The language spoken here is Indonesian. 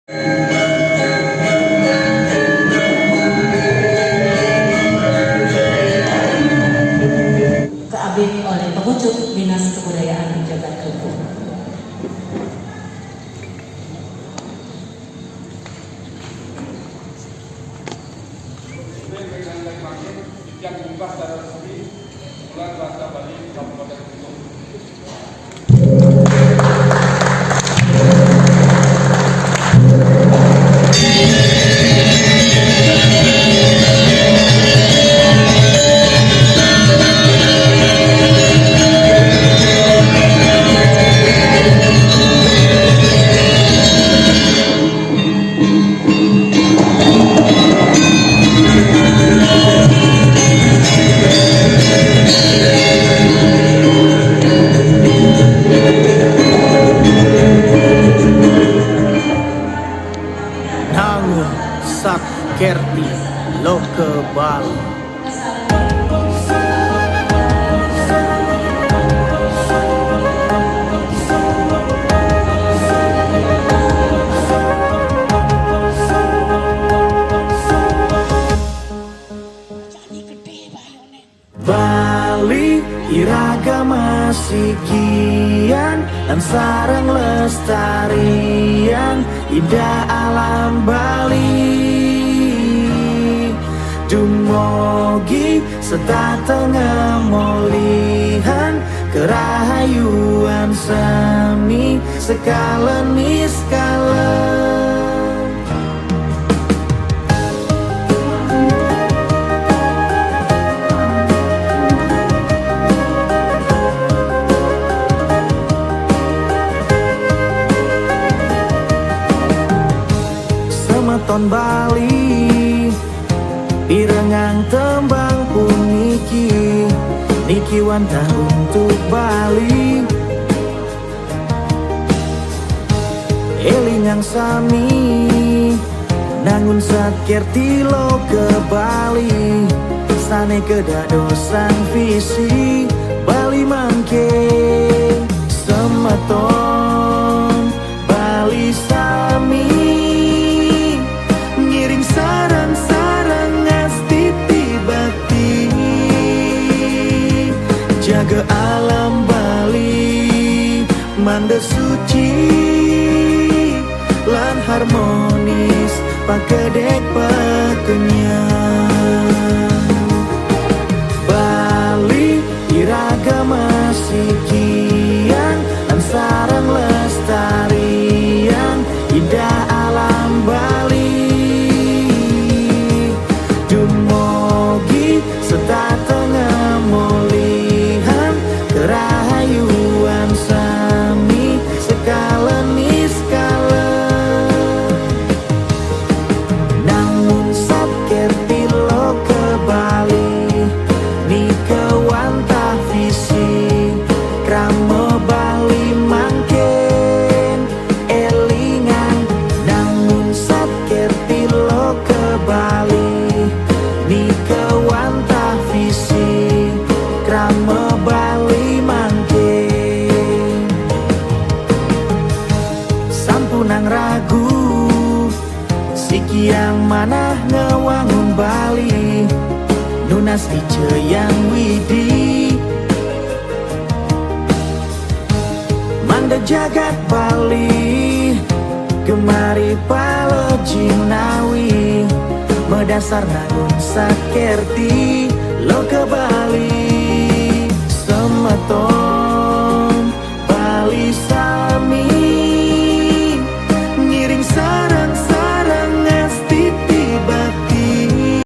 Keabin oleh pengucut Dinas Kebudayaan Jagat Kuku. yang dibuka secara resmi bulan Bahasa Bali Kabupaten Kutuk. Kerti Loke Bali. Bali iragama sikian dan sarang lestarian indah alam Bali. Dumogi sedatengah molihan kerahayuan seni sekala niskala. Semeton Bali pirengang tembang puniki niki wantah untuk Bali elingang sami nangun sakerti lo ke Bali sane kedadosan visi Bali mangke semeton Bali sami ngiring sarang-sarang jaga alam Bali manda suci lan harmonis pakedek pakenyang Bali iragama sikian dan sarang lestarian indah alam Bali dumogi sedatengah molihan kerahayuan sami sekala niskala namun sakerti lo ke Bali ni kewantah visi krama Bali mangken elingan namun sakerti lo ke Bali ni kewantah visi krama Bali mangke sampunang ragu sikiang manah ngewangun Bali nunas diceyang widi manda jagat Bali gemari palo jinawi medasar nangun sakerti lo ke Bali